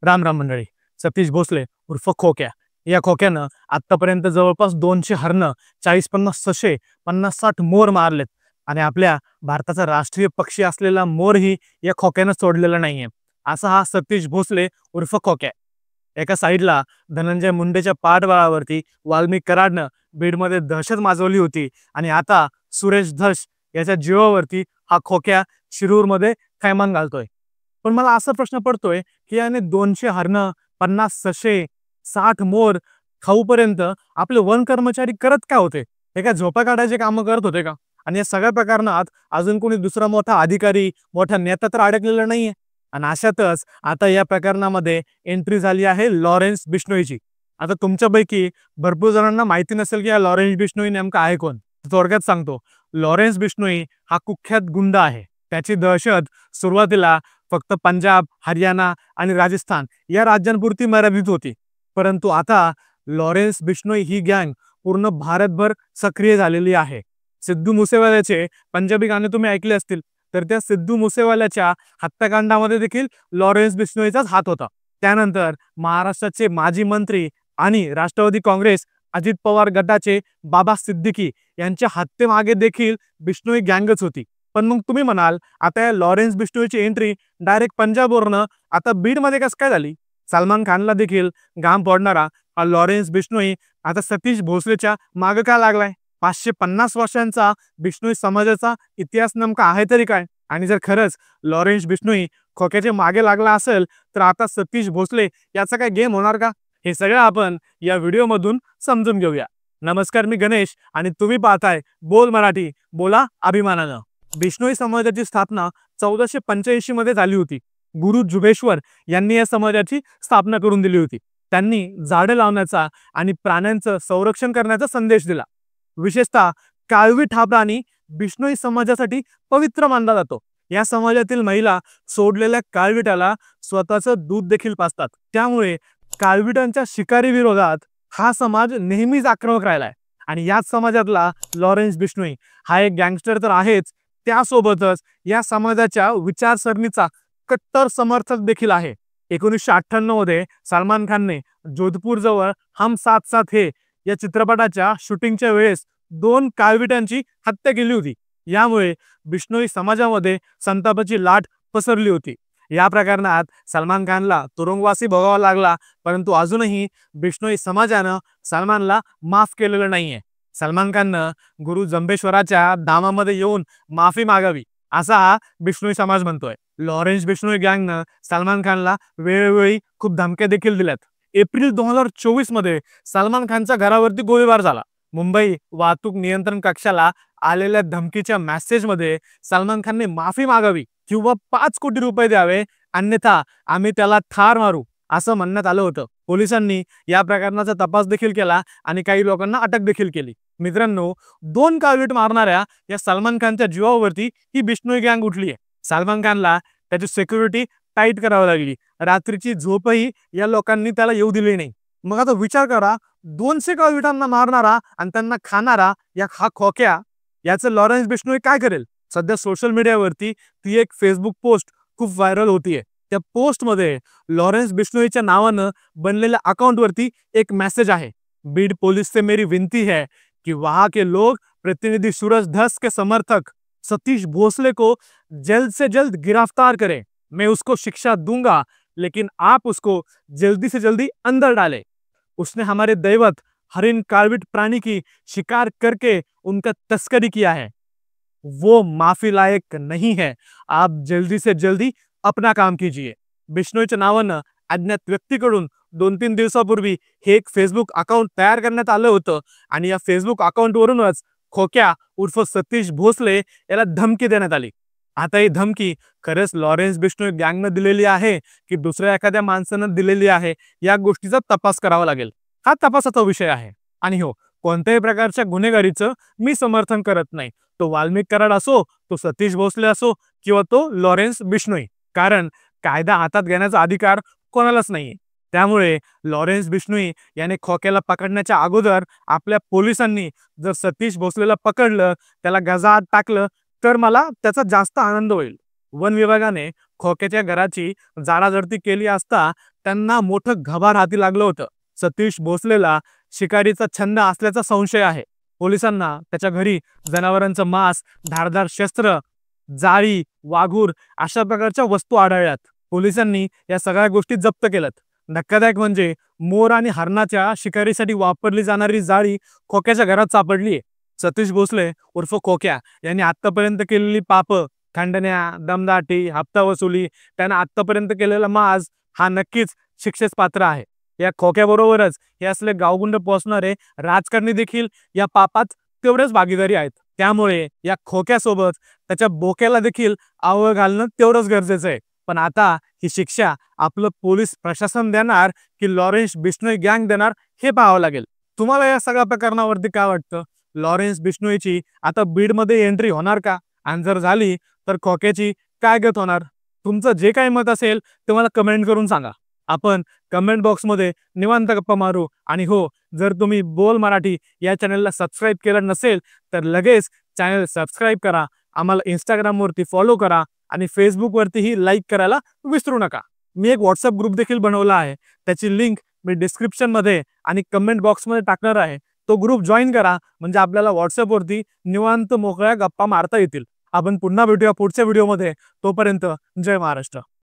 राम राम मंडळी. सतीश भोसले उर्फ खोक्या या खोक्यानं आतापर्यंत जवळपास 200 हरणं, 40-50 ससे, 50-60 मोर मारलेत आणि आपल्या भारताचा राष्ट्रीय पक्षी असलेला मोरही या खोक्यानं सोडलेला नाहीये. असा हा सतीश भोसले उर्फ खोक्या. एका साईडला धनंजय मुंडेच्या पाठबळावरती वाल्मिक कराडनं बीडमध्ये दहशत माजवली होती आणि आता सुरेश धस याच्या जीवावरती हा खोक्या शिरूरमध्ये थैमान घालतोय. पण मला असा प्रश्न पडतोय की याने 200 हरणं, 50 ससे, 60 मोर खाऊपर्यंत आपले वन कर्मचारी करत काय होते? हे काय झोपा काढायचे कामं करत होते का? आणि या सगळ्या प्रकरणात अजून कोणी दुसरा मोठा अधिकारी, मोठा नेता तर अडकलेला नाहीये. आणि अशातच आता या प्रकरणामध्ये एंट्री झाली आहे लॉरेन्स बिश्नोईची. आता तुमच्यापैकी भरपूर जणांना माहिती नसेल की हा लॉरेन्स बिश्नोई नेमका आहे कोण. थोडक्यात सांगतो, लॉरेन्स बिश्नोई हा कुख्यात गुंड आहे. त्याची दहशत सुरुवातीला फक्त पंजाब, हरियाणा आणि राजस्थान या राज्यांपुरती मर्यादित होती. परंतु आता लॉरेन्स बिश्नोई ही गँग पूर्ण भारतभर सक्रिय झालेली आहे. सिद्धू मुसेवाल्याचे पंजाबी गाणे तुम्ही ऐकले असतील, तर त्या सिद्धू मुसेवाल्याच्या हत्याकांडामध्ये देखील लॉरेन्स बिश्नोईचाच हात होता. त्यानंतर महाराष्ट्राचे माजी मंत्री आणि राष्ट्रवादी काँग्रेस अजित पवार गटाचे बाबा सिद्दीकी यांच्या हत्येमागे देखील बिश्नोई गँगच होती. पण मग तुम्ही म्हणाल, आता या लॉरेन्स बिश्नोईची एंट्री डायरेक्ट पंजाबवरनं आता बीडमध्ये कसं काय झाली? सलमान खानला देखील घाम फोडणारा हा लॉरेन्स बिश्नोई आता सतीश भोसलेच्या मागे का लागलाय? 550 वर्षांचा बिश्नोई समाजाचा इतिहास नेमका आहे तरी काय? आणि जर खरंच लॉरेन्स बिश्नोई खोक्याच्या मागे लागला असेल, तर आता सतीश भोसले याचा काय गेम होणार का? हे सगळं आपण या व्हिडिओमधून समजून घेऊया. नमस्कार, मी गणेश आणि तुम्ही पाहताय बोल मराठी, बोला अभिमानानं. बिश्नोई समाजाची स्थापना 1485 मध्ये झाली होती. गुरु जुबेश्वर यांनी या समाजाची स्थापना करून दिली होती. त्यांनी झाडे लावण्याचा आणि प्राण्यांचं संरक्षण करण्याचा संदेश दिला. विशेषतः काळवीट हा प्राणी बिश्नोई समाजासाठी पवित्र मानला जातो. या समाजातील महिला सोडलेल्या काळविटाला स्वतःचं दूध देखील पाजतात. त्यामुळे काळविटांच्या शिकारी विरोधात हा समाज नेहमीच आक्रमक राहिलाय. आणि याच समाजातला लॉरेन्स बिश्नोई हा एक गँगस्टर तर आहेच, त्यासोबतच या समाजाच्या विचारसरणीचा कट्टर समर्थक देखील आहे. 1998 मध्ये सलमान खानने जोधपूर जवळ हम साथ साथ हे या चित्रपटाच्या शूटिंगच्या वेळेस 2 काळविटांची हत्या केली होती. यामुळे बिश्नोई समाजामध्ये संतापाची लाट पसरली होती. या प्रकरणात सलमान खानला तुरुंगवासी भोगावा लागला, परंतु अजूनही बिश्नोई समाजानं सलमानला माफ केलेलं नाहीये. सलमान खाननं गुरु जंबेश्वराच्या धामामध्ये येऊन माफी मागावी, असा हा बिश्नोई समाज म्हणतोय. लॉरेन्स बिश्नोई गँगनं सलमान खानला वेळोवेळी खूप धमक्या देखील दिल्यात. एप्रिल 2024 मध्ये सलमान खानच्या घरावरती गोळीबार झाला. मुंबई वाहतूक नियंत्रण कक्षाला आलेल्या धमकीच्या मेसेजमध्ये सलमान खानने माफी मागावी किंवा 5 कोटी रुपये द्यावे, अन्यथा आम्ही त्याला ठार मारू, असं म्हणण्यात आलं होतं. पोलिसांनी या प्रकरणाचा तपास देखील केला आणि काही लोकांना अटक देखील केली. मित्रांनो, 2 काळवीट मारणाऱ्या या सलमान खानच्या जीवावरती ही बिश्नोई गँग उठली आहे. सलमान खानला त्याची सिक्युरिटी टाईट करावी लागली. रात्रीची झोपही या लोकांनी त्याला येऊ दिली नाही. मग आता विचार करा, 200 काळविटांना मारणारा आणि त्यांना खाणारा या हा खोक्या, याचं लॉरेन्स बिश्नोई काय करेल? सध्या सोशल मीडियावरती ती एक फेसबुक पोस्ट खूप व्हायरल होतीये. त्या पोस्टमध्ये लॉरेन्स बिश्नोईच्या नावानं बनलेल्या अकाउंटवरती एक मेसेज आहे. बीड पुलिस से मेरी विनती है कि वहां के लोग प्रतिनिधि सूरज धस के समर्थक सतीश भोसले को जल्द से जल्द गिरफ्तार करें. मैं उसको शिक्षा दूंगा, लेकिन आप उसको जल्दी से जल्दी अंदर डालें. उसने हमारे दैवत हरिन काळविट प्राणी की शिकार करके उनका तस्करी किया है. वो माफी लायक नहीं है. आप जल्दी से जल्दी अपना काम कीजिए. बिश्नोईच्या नावानं अज्ञात व्यक्तीकडून 2-3 दिवसापूर्वी हे एक फेसबुक अकाउंट तयार करण्यात आलं होतं आणि या फेसबुक अकाउंटवरूनच खोक्या उर्फ सतीश भोसले याला धमकी देण्यात आली. आता ही धमकी खरंच लॉरेन्स बिश्नोई गँगनं दिलेली आहे की दुसऱ्या एखाद्या माणसानं दिलेली आहे, या गोष्टीचा तपास करावा लागेल. हा तपासाचा विषय आहे. आणि हो, कोणत्याही प्रकारच्या गुन्हेगारीचं मी समर्थन करत नाही. तो वाल्मिक कराड असो, तो सतीश भोसले असो किंवा तो लॉरेन्स बिश्नोई. कारण कायदा हातात घेण्याचा अधिकार कोणालाच नाहीये. त्यामुळे लॉरेन्स बिश्नोई याने खोक्याला पकडण्याच्या अगोदर आपल्या पोलिसांनी जर सतीश भोसलेला पकडलं, त्याला गजाआड टाकलं, तर मला त्याचा जास्त आनंद होईल. वन विभागाने खोक्याच्या घराची जाडाजडती केली असता त्यांना मोठं घबार हाती लागलं होतं. सतीश भोसलेला शिकारीचा छंद असल्याचा संशय आहे. पोलिसांना त्याच्या घरी जनावरांचं मांस, धारदार शस्त्र, जाळी, वाघूर अशा प्रकारच्या वस्तू आढळल्यात. पोलिसांनी या सगळ्या गोष्टी जप्त केल्यात. धक्कादायक म्हणजे मोर आणि हरणाच्या शिकारीसाठी वापरली जाणारी जाळी खोक्याच्या घरात सापडली. सतीश भोसले उर्फ खोक्या यांनी आतापर्यंत केलेली पाप, खंडण्या, दमदाटी, हप्ता वसुली, त्यानं आतापर्यंत केलेला माज हा नक्कीच शिक्षेस पात्र आहे. या खोक्याबरोबरच हे असले गावगुंड पोचणारे राजकारणी देखील या पापात तेवढेच भागीदारी आहेत. त्यामुळे या खोक्यासोबत त्याच्या बोक्याला देखील आवळ घालणं तेवढंच गरजेचं आहे. पण आता ही शिक्षा आपलं पोलीस प्रशासन देणार की लॉरेन्स बिश्नोई गँग देणार हे पाहावं लागेल. तुम्हाला या सगळ्या प्रकरणावरती काय वाटतं? लॉरेन्स बिश्नोईची आता बीडमध्ये एंट्री होणार का? आणि जर झाली तर खोक्याची काय गत होणार? तुमचं जे काही मत असेल ते मला कमेंट करून सांगा. आपण कमेंट बॉक्समध्ये निवांत गप्पा मारू. आणि हो, जर तुम्ही बोल मराठी या चॅनलला सबस्क्राईब केलं नसेल तर लगेच चॅनल सबस्क्राईब करा. आम्हाला इंस्टाग्रामवरती फॉलो करा आणि फेसबुकवरतीही लाईक करायला विसरू नका. मी एक व्हॉट्सअप ग्रुप देखील बनवला आहे. त्याची लिंक मी डिस्क्रिप्शनमध्ये आणि कमेंट बॉक्समध्ये टाकणार आहे. तो ग्रुप जॉईन करा, म्हणजे आपल्याला व्हॉट्सअपवरती निवांत मोकळ्या गप्पा मारता येतील. आपण पुन्हा भेटूया पुढच्या व्हिडिओमध्ये. तोपर्यंत जय महाराष्ट्र.